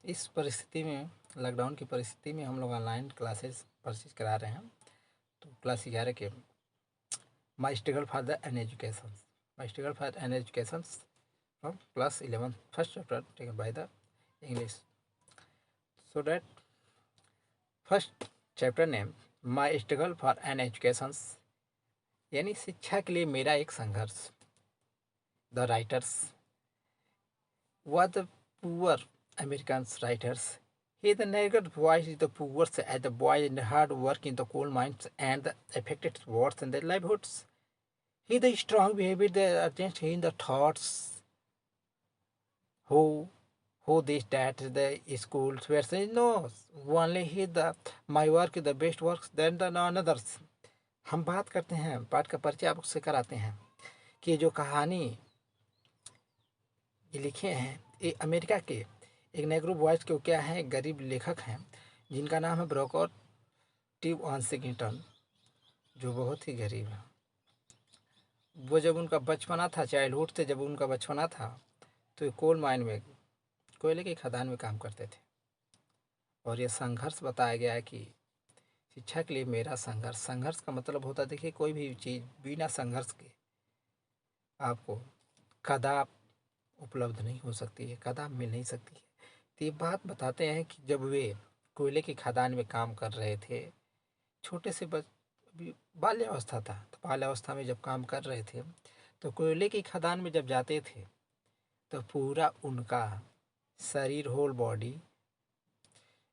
इस परिस्थिति में, लॉकडाउन की परिस्थिति में हम लोग ऑनलाइन क्लासेस परचेज करा रहे हैं। तो क्लास 11 के माई struggle for the an education, my struggle for an education from class 11 first chapter taken by the English. So that first chapter name my struggle for an education, यानी शिक्षा के लिए मेरा एक संघर्ष। The writers were the poor American writers. He the negative voice is the poor as the boy in the hard work in the coal mines and the affected wards and their livelihoods. He the strong behavior the urgent in the thoughts who this that the schools were saying no only he the my work is the best works than the others. हम बात करते हैं, पाठ का परिचय आपसे कराते हैं कि जो कहानी ये लिखे हैं ये अमेरिका के एक नेग्रो बॉयज़ के क्या है, गरीब लेखक हैं जिनका नाम है ब्रोकर टी वाशिंगटन, जो बहुत ही गरीब है। वो जब उनका बचपना था, चाइल्डहुड से जब उनका बचपना था, तो कोल माइन में, कोयले की खदान में काम करते थे। और ये संघर्ष बताया गया है कि शिक्षा के लिए मेरा संघर्ष। संघर्ष का मतलब होता है, देखिए कोई भी चीज़ बिना संघर्ष के आपको कदाप उपलब्ध नहीं हो सकती है, कदाप मिल नहीं सकती है। तो ये बात बताते हैं कि जब वे कोयले की खदान में काम कर रहे थे, छोटे से बाल्यावस्था था, तो बाल्यावस्था में जब काम कर रहे थे तो कोयले की खदान में जब जाते थे तो पूरा उनका शरीर, होल बॉडी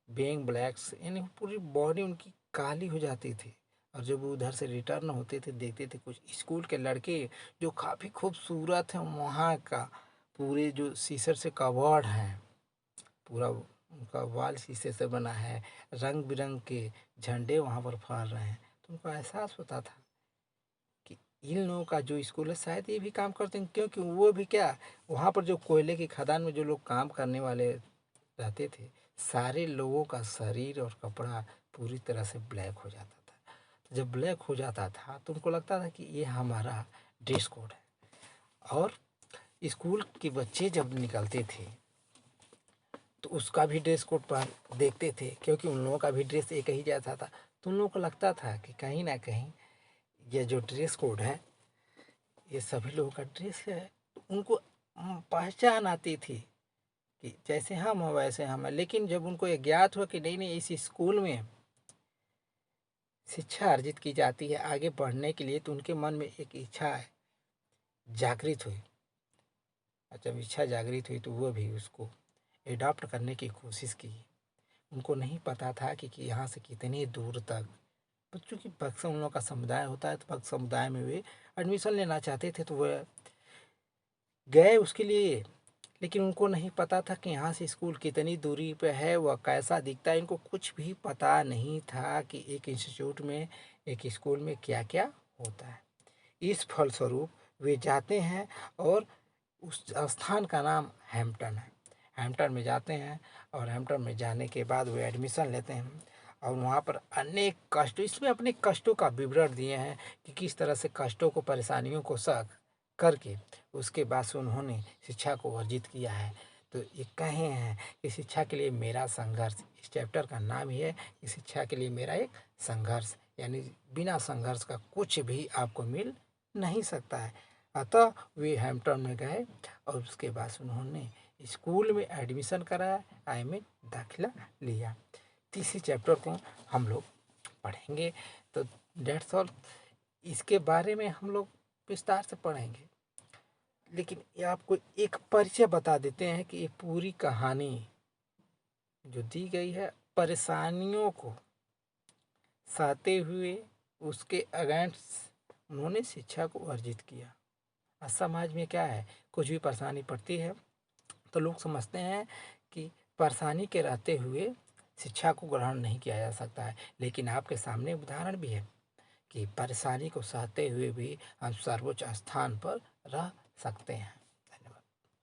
बीइंग ब्लैक्स, यानी पूरी बॉडी उनकी काली हो जाती थी। और जब वो उधर से रिटर्न होते थे, देखते थे कुछ स्कूल के लड़के जो काफ़ी खूबसूरत हैं, वहाँ का पूरे जो शीशे से कवर्ड हैं, पूरा उनका वाल शीशे से बना है, रंग बिरंग के झंडे वहाँ पर फहर रहे हैं। तो उनको एहसास होता था कि इन लोगों का जो स्कूल है शायद ये भी काम करते हैं, क्योंकि वो भी क्या, वहाँ पर जो कोयले की खदान में जो लोग काम करने वाले रहते थे, सारे लोगों का शरीर और कपड़ा पूरी तरह से ब्लैक हो जाता था। तो जब ब्लैक हो जाता था तो उनको लगता था कि ये हमारा ड्रेस कोड है। और स्कूल के बच्चे जब निकलते थे तो उसका भी ड्रेस कोड पहन देखते थे, क्योंकि उन लोगों का भी ड्रेस एक ही जैसा था। तो उन लोगों को लगता था कि कहीं ना कहीं ये जो ड्रेस कोड है ये सभी लोगों का ड्रेस है। तो उनको पहचान आती थी कि जैसे हम हैं वैसे हम हैं। लेकिन जब उनको ये ज्ञात हुआ कि नहीं नहीं, इस स्कूल में शिक्षा अर्जित की जाती है आगे बढ़ने के लिए, तो उनके मन में एक इच्छा जागृत हुई। और जब इच्छा जागृत हुई तो वो भी उसको एडॉप्ट करने की कोशिश की। उनको नहीं पता था कि यहाँ से कितनी दूर तक बच्चों की भक्त उन लोगों का समुदाय होता है, तो भक्त समुदाय में वे एडमिशन लेना चाहते थे, तो वह गए उसके लिए। लेकिन उनको नहीं पता था कि यहाँ से स्कूल कितनी दूरी पे है, वह कैसा दिखता है। इनको कुछ भी पता नहीं था कि एक इंस्टीट्यूट में, एक स्कूल में क्या क्या होता है। इस फलस्वरूप वे जाते हैं और उस स्थान का नाम हैम्पटन है। हैम्पटन में जाते हैं और हैम्पटन में जाने के बाद वे एडमिशन लेते हैं और वहाँ पर अनेक कष्ट, इसमें अपने कष्टों का विवरण दिए हैं कि किस तरह से कष्टों को, परेशानियों को सह करके उसके बाद से उन्होंने शिक्षा को अर्जित किया है। तो ये कहे हैं कि शिक्षा के लिए मेरा संघर्ष, इस चैप्टर का नाम ही है कि शिक्षा के लिए मेरा एक संघर्ष, यानी बिना संघर्ष का कुछ भी आपको मिल नहीं सकता है। अतः वे हैम्पटन में गए और उसके बाद उन्होंने स्कूल में एडमिशन कराया, आई में दाखिला लिया। तीसरी चैप्टर को हम लोग पढ़ेंगे। तो डेट्स ऑल, इसके बारे में हम लोग विस्तार से पढ़ेंगे। लेकिन ये आपको एक परिचय बता देते हैं कि ये पूरी कहानी जो दी गई है, परेशानियों को सहते हुए उसके अगेंस्ट उन्होंने शिक्षा को अर्जित किया। और समाज में क्या है, कुछ भी परेशानी पड़ती है तो लोग समझते हैं कि परेशानी के रहते हुए शिक्षा को ग्रहण नहीं किया जा सकता है। लेकिन आपके सामने उदाहरण भी है कि परेशानी को सहते हुए भी हम सर्वोच्च स्थान पर रह सकते हैं।